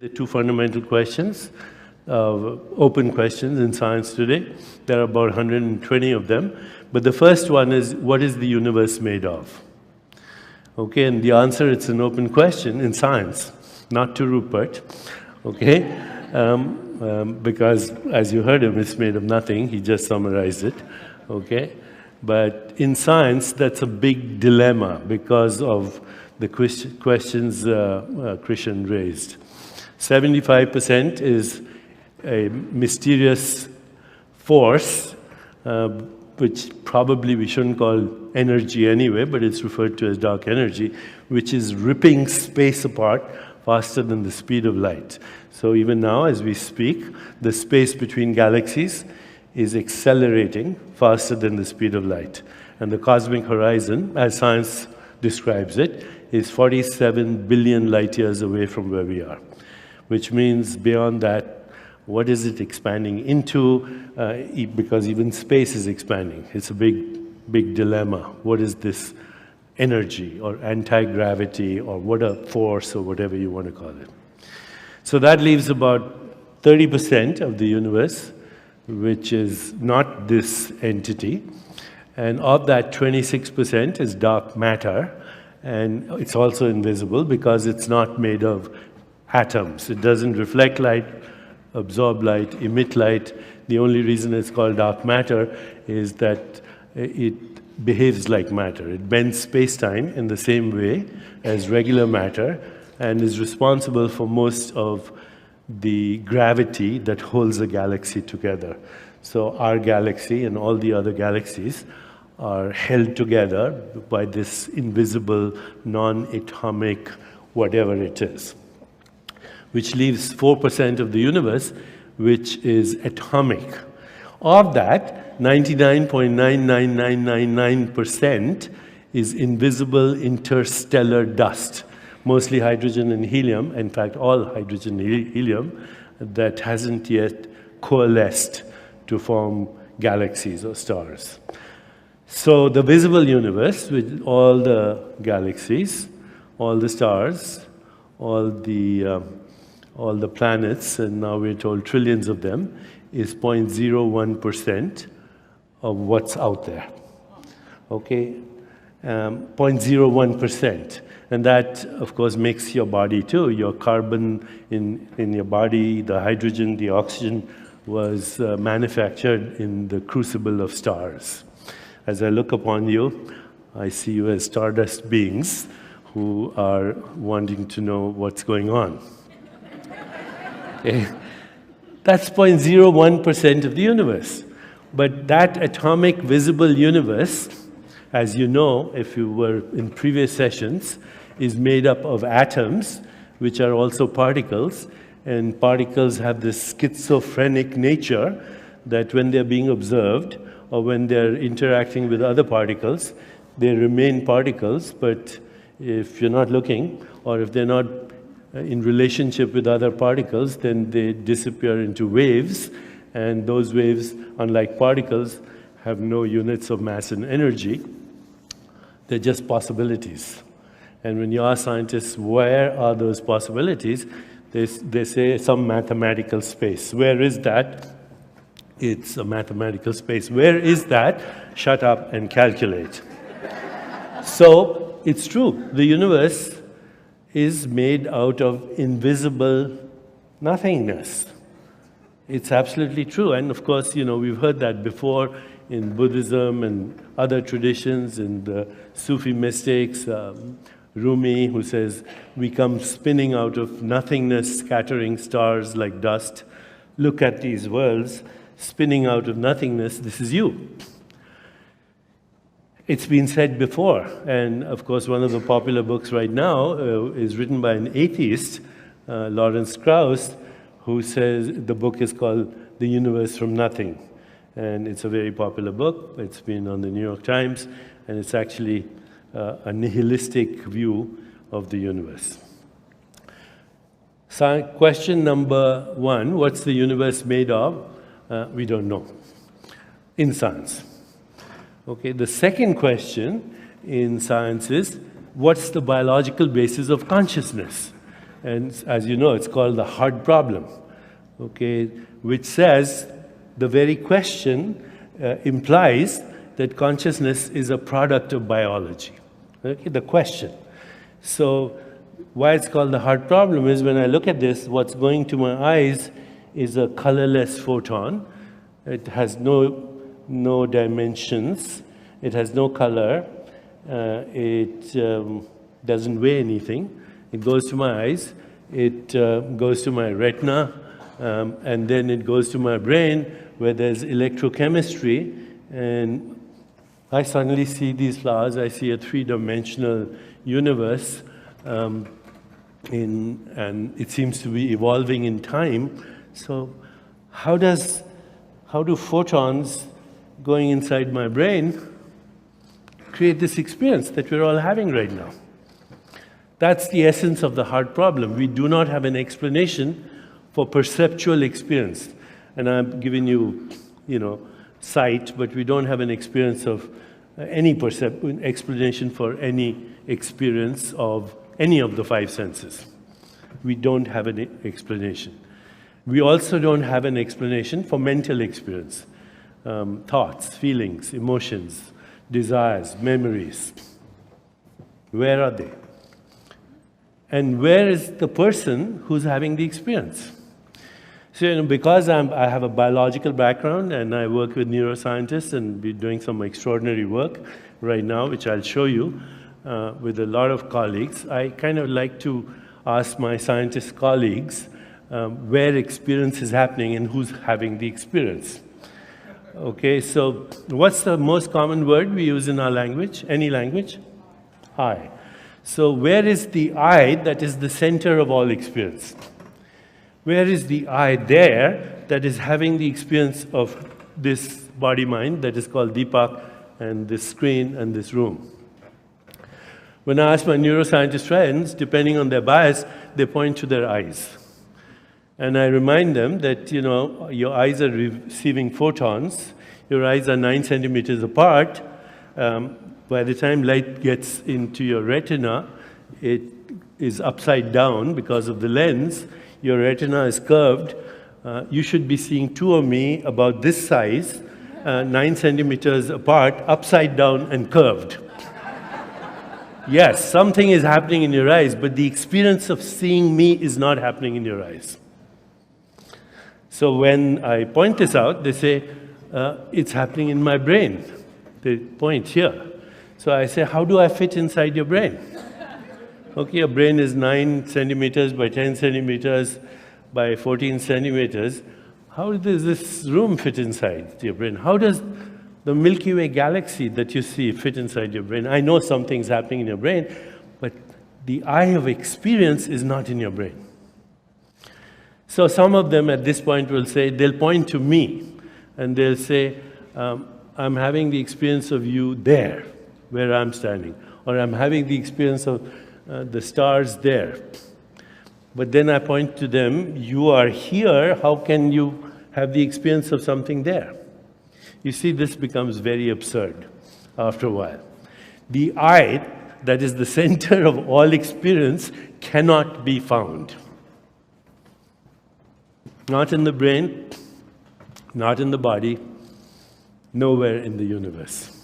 The two fundamental questions, open questions in science today. There are about 120 of them. But the first one is, what is the universe made of? Okay, and the answer, it's an open question in science, not to Rupert, okay? Because, as you heard him, it's made of nothing. He just summarized it, okay? But in science, that's a big dilemma because of the questions Christian raised. 75% is a mysterious force, which probably we shouldn't call energy anyway, but it's referred to as dark energy, which is ripping space apart faster than the speed of light. So even now, as we speak, the space between galaxies is accelerating faster than the speed of light. And the cosmic horizon, as science describes it, is 47 billion light years away from where we are. Which means beyond that, what is it expanding into? Because even space is expanding. It's a big dilemma. What is this energy or anti-gravity or what a force or whatever you want to call it? So that leaves about 30% of the universe, which is not this entity. And of that, 26% is dark matter. And it's also invisible because it's not made of atoms. It doesn't reflect light, absorb light, emit light. The only reason it's called dark matter is that it behaves like matter. It bends space-time in the same way as regular matter and is responsible for most of the gravity that holds a galaxy together. So our galaxy and all the other galaxies are held together by this invisible, non-atomic whatever it is, which leaves 4% of the universe, which is atomic. Of that, 99.99999% is invisible interstellar dust, mostly hydrogen and helium, in fact, all hydrogen and helium, that hasn't yet coalesced to form galaxies or stars. So the visible universe, with all the galaxies, all the stars, all the planets, and now we're told trillions of them, is 0.01% of what's out there. Okay? 0.01%. And that, of course, makes your body too. Your carbon in your body, the hydrogen, the oxygen, was manufactured in the crucible of stars. As I look upon you, I see you as stardust beings who are wanting to know what's going on. Okay. That's 0.01% of the universe. But that atomic visible universe, as you know, if you were in previous sessions, is made up of atoms, which are also particles. And particles have this schizophrenic nature that when they're being observed or when they're interacting with other particles, they remain particles, but if you're not looking, or if they're not in relationship with other particles, then they disappear into waves, and those waves, unlike particles, have no units of mass and energy. They're just possibilities. And when you ask scientists, where are those possibilities, they say some mathematical space. Where is that? It's a mathematical space. Where is that? Shut up and calculate. So it's true. The universe is made out of invisible nothingness. It's absolutely true. And of course, you know, we've heard that before in Buddhism and other traditions, in the Sufi mystics, Rumi, who says, we come spinning out of nothingness, scattering stars like dust. Look at these worlds, spinning out of nothingness. This is you. It's been said before, and of course one of the popular books right now is written by an atheist, Lawrence Krauss, who says the book is called The Universe from Nothing. And it's a very popular book. It's been on the New York Times, and it's actually a nihilistic view of the universe. So question number one, what's the universe made of? We don't know in science. Okay, the second question in science is, what's the biological basis of consciousness? And as you know, it's called the hard problem, okay, which says the very question implies that consciousness is a product of biology. Okay, the question. So why it's called the hard problem is when I look at this, what's going to my eyes is a colorless photon. It has no dimensions. It has no color. It doesn't weigh anything. It goes to my eyes. It goes to my retina. And then it goes to my brain where there's electrochemistry. And I suddenly see these flowers. I see a three-dimensional universe. And it seems to be evolving in time. So how do photons going inside my brain create this experience that we're all having right now? That's the essence of the hard problem. We do not have an explanation for perceptual experience. And I'm giving you, sight, but we don't have an experience of any explanation for any experience of any of the five senses. We don't have an explanation. We also don't have an explanation for mental experience, thoughts, feelings, emotions, desires, memories. Where are they? And where is the person who's having the experience? So, because I have a biological background and I work with neuroscientists and we're doing some extraordinary work right now, which I'll show you with a lot of colleagues, I kind of like to ask my scientist colleagues where experience is happening and who's having the experience. Okay, so what's the most common word we use in our language, any language? I. So where is the I that is the center of all experience? Where is the I there that is having the experience of this body-mind that is called Deepak and this screen and this room? When I ask my neuroscientist friends, depending on their bias, they point to their eyes. And I remind them that, your eyes are receiving photons. Your eyes are 9 centimeters apart. By the time light gets into your retina, it is upside down because of the lens. Your retina is curved. You should be seeing two of me about this size, 9 centimeters apart, upside down and curved. Yes, something is happening in your eyes, but the experience of seeing me is not happening in your eyes. So when I point this out, they say, it's happening in my brain. They point here. So I say, how do I fit inside your brain? Okay, your brain is 9 centimeters by 10 centimeters by 14 centimeters. How does this room fit inside your brain? How does the Milky Way galaxy that you see fit inside your brain? I know something's happening in your brain, but the eye of experience is not in your brain. So some of them at this point will say, they'll point to me, and they'll say, I'm having the experience of you there, where I'm standing, or I'm having the experience of the stars there. But then I point to them, you are here, how can you have the experience of something there? You see, this becomes very absurd after a while. The I, that is the center of all experience, cannot be found. Not in the brain, not in the body, nowhere in the universe.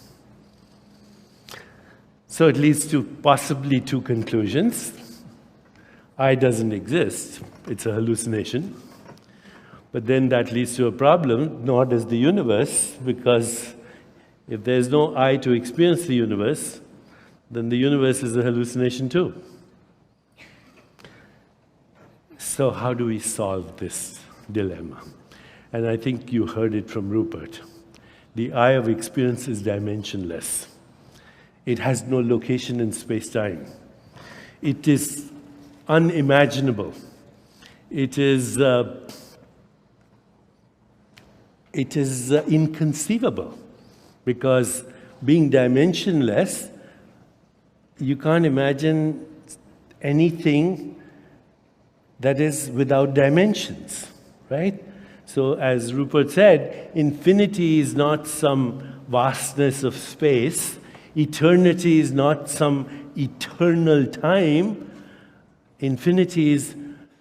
So it leads to possibly two conclusions. I doesn't exist, it's a hallucination. But then that leads to a problem, nor does the universe, because if there's no I to experience the universe, then the universe is a hallucination too. So how do we solve this dilemma? And I think you heard it from Rupert. The I of experience is dimensionless. It has no location in space-time. It is unimaginable. It is inconceivable, because being dimensionless, you can't imagine anything that is without dimensions, right? So as Rupert said, infinity is not some vastness of space. Eternity is not some eternal time. Infinity is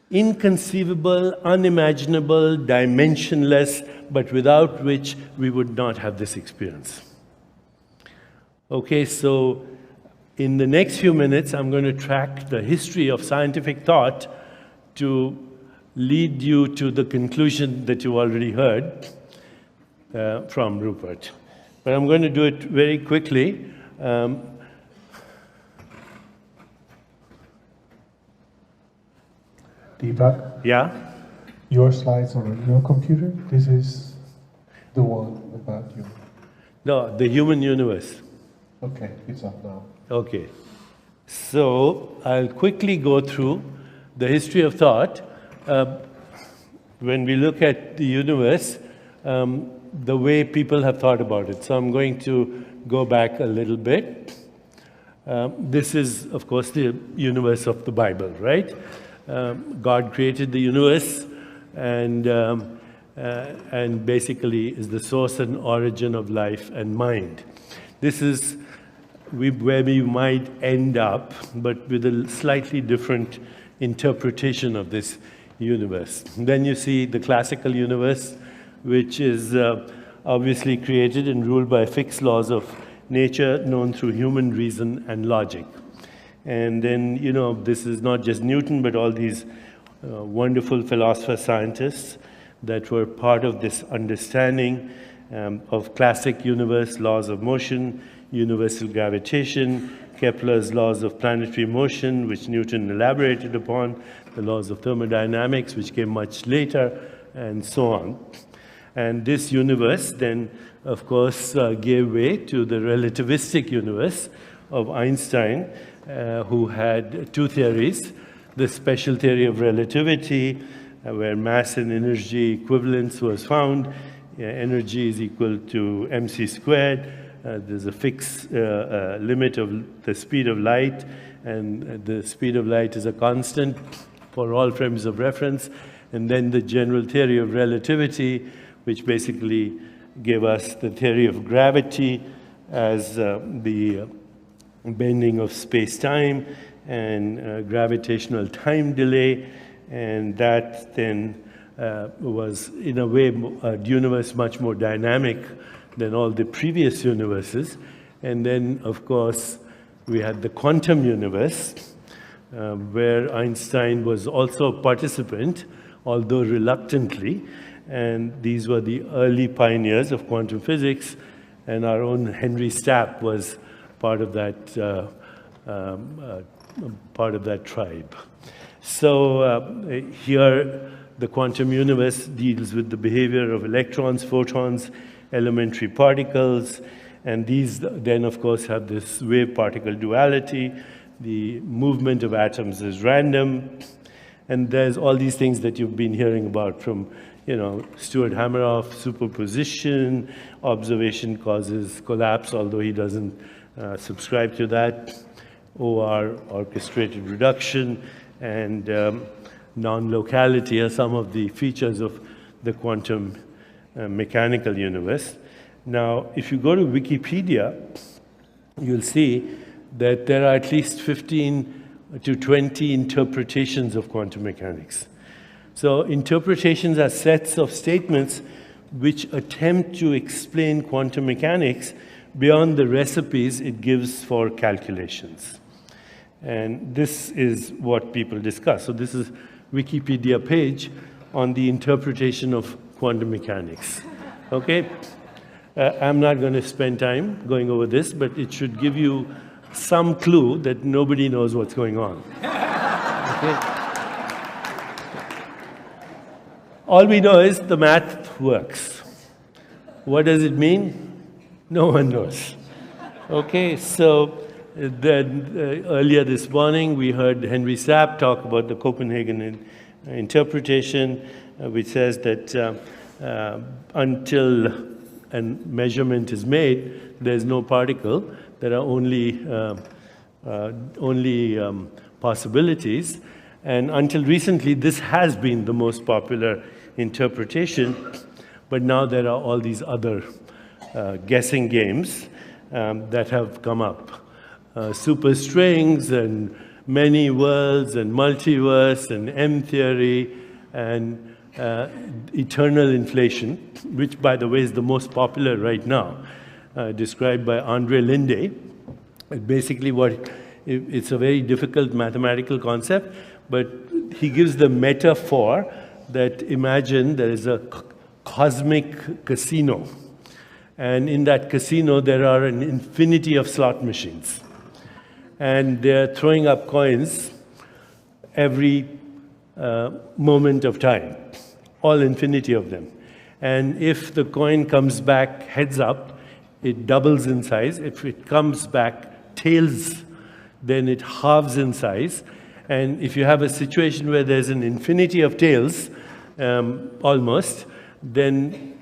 inconceivable, unimaginable, dimensionless, but without which we would not have this experience. Okay, so in the next few minutes, I'm going to track the history of scientific thought to lead you to the conclusion that you already heard from Rupert. But I'm going to do it very quickly. Deepak? Yeah? Your slides are on your computer? This is the one about you. No, the human universe. Okay, it's up now. Okay. So I'll quickly go through the history of thought. When we look at the universe, the way people have thought about it. So I'm going to go back a little bit. This is, of course, the universe of the Bible, right? God created the universe and basically is the source and origin of life and mind. This is where we might end up, but with a slightly different interpretation of this universe. Then you see the classical universe, which is obviously created and ruled by fixed laws of nature known through human reason and logic. And then, you know, this is not just Newton, but all these wonderful philosopher scientists that were part of this understanding of classic universe, laws of motion, universal gravitation, Kepler's laws of planetary motion, which Newton elaborated upon, the laws of thermodynamics, which came much later, and so on. And this universe then, of course, gave way to the relativistic universe of Einstein, who had two theories: the special theory of relativity, where mass and energy equivalence was found. Energy is equal to mc squared. There's a fixed limit of the speed of light, and the speed of light is a constant for all frames of reference. And then the general theory of relativity, which basically gave us the theory of gravity as the bending of space-time and gravitational time delay. And that then was, in a way, a universe much more dynamic than all the previous universes. And then, of course, we had the quantum universe, where Einstein was also a participant, although reluctantly. And these were the early pioneers of quantum physics, and our own Henry Stapp was part of that tribe. So here, the quantum universe deals with the behavior of electrons, photons, elementary particles, and these then, of course, have this wave-particle duality. The movement of atoms is random, and there's all these things that you've been hearing about from, you know, Stuart Hameroff, superposition, observation causes collapse, although he doesn't subscribe to that, OR, orchestrated reduction, and non-locality are some of the features of the quantum mechanical universe. Now, if you go to Wikipedia, you'll see that there are at least 15 to 20 interpretations of quantum mechanics. So interpretations are sets of statements which attempt to explain quantum mechanics beyond the recipes it gives for calculations. And this is what people discuss. So this is Wikipedia page on the interpretation of quantum mechanics. Okay? I'm not going to spend time going over this, but it should give you some clue that nobody knows what's going on. Okay? All we know is the math works. What does it mean? No one knows. Okay, so then earlier this morning we heard Henry Stapp talk about the Copenhagen interpretation, which says that until a measurement is made, there's no particle. There are only possibilities. And until recently, this has been the most popular interpretation. But now there are all these other guessing games that have come up. Superstrings and many worlds and multiverse and M theory and eternal inflation, which, by the way, is the most popular right now, described by Andre Linde. Basically, it's a very difficult mathematical concept, but he gives the metaphor that imagine there is a cosmic casino. And in that casino, there are an infinity of slot machines. And they're throwing up coins every moment of time, all infinity of them. And if the coin comes back heads up, it doubles in size. If it comes back tails, then it halves in size. And if you have a situation where there's an infinity of tails, almost, then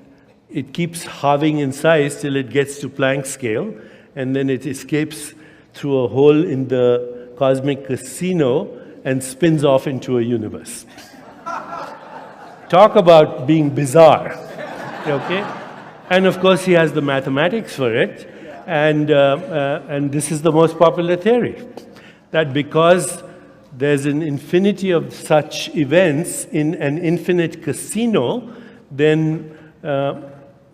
it keeps halving in size till it gets to Planck scale, and then it escapes through a hole in the cosmic casino and spins off into a universe. Talk about being bizarre, okay? And of course, he has the mathematics for it, and this is the most popular theory, that because there's an infinity of such events in an infinite casino, then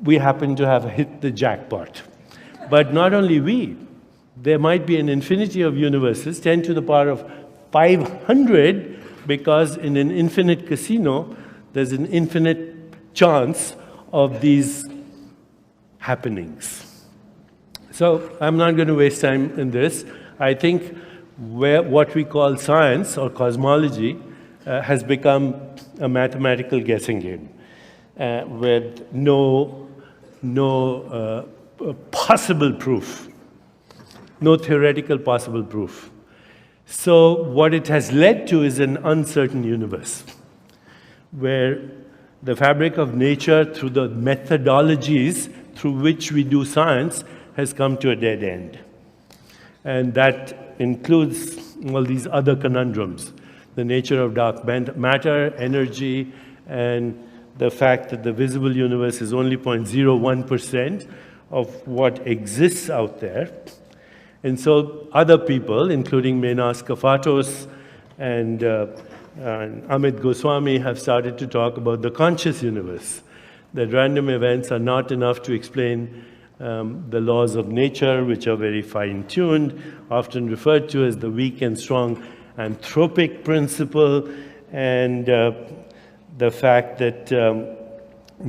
we happen to have hit the jackpot. But not only we, there might be an infinity of universes, 10 to the power of 500, because in an infinite casino, there's an infinite chance of these happenings. So I'm not going to waste time in this. I think what we call science or cosmology has become a mathematical guessing game with no possible proof, no theoretical possible proof. So what it has led to is an uncertain universe, where the fabric of nature, through the methodologies through which we do science, has come to a dead end. And that includes all these other conundrums, the nature of dark matter, energy, and the fact that the visible universe is only 0.01% of what exists out there. And so other people, including Menas Kafatos and Amit Goswami, have started to talk about the conscious universe, that random events are not enough to explain the laws of nature, which are very fine-tuned, often referred to as the weak and strong anthropic principle, and the fact that,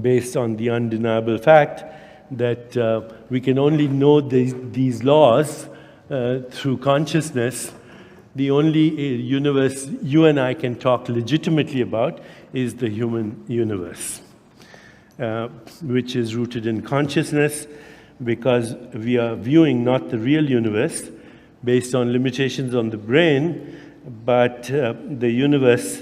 based on the undeniable fact that we can only know these laws through consciousness, the only universe you and I can talk legitimately about is the human universe, which is rooted in consciousness, because we are viewing not the real universe based on limitations on the brain, but the universe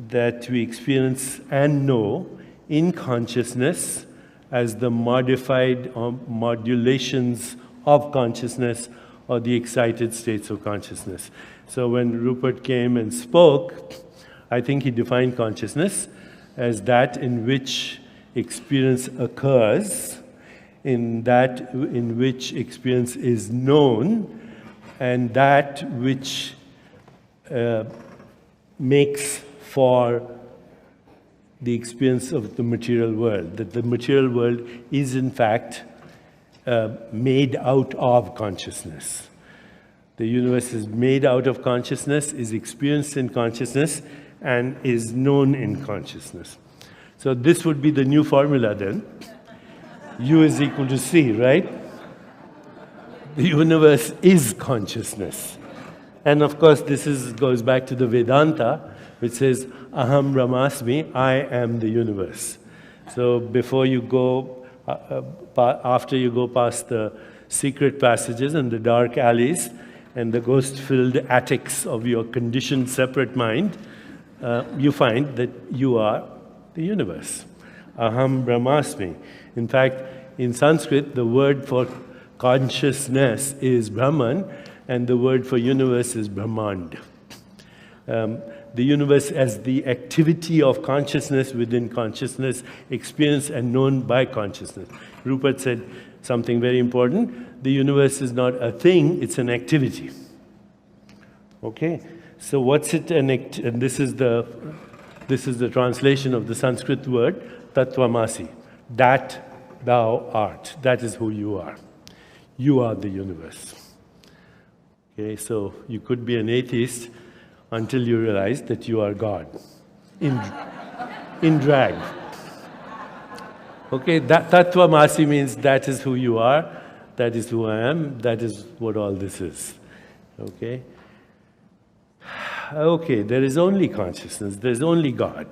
that we experience and know in consciousness as the modified modulations of consciousness or the excited states of consciousness. So when Rupert came and spoke, I think he defined consciousness as that in which experience occurs, in that in which experience is known, and that which makes for the experience of the material world, that the material world is in fact made out of consciousness. The universe is made out of consciousness, is experienced in consciousness, and is known in consciousness. So this would be the new formula then. U is equal to C, right? The universe is consciousness. And of course, this goes back to the Vedanta, which says, Aham Brahmasmi, I am the universe. So before you go, after you go past the secret passages and the dark alleys and the ghost-filled attics of your conditioned separate mind, you find that you are the universe. Aham Brahmasmi. In fact, in Sanskrit, the word for consciousness is Brahman, and the word for universe is Brahmand. The universe as the activity of consciousness within consciousness, experienced and known by consciousness. Rupert said something very important. The universe is not a thing, it's an activity. Okay? So what's it, and this is the translation of the Sanskrit word, tattvamasi. That thou art. That is who you are. You are the universe. Okay, so you could be an atheist until you realize that you are God. In drag. Okay, that tattvamasi means that is who you are, that is who I am, that is what all this is. Okay? Okay, there is only consciousness, there is only God.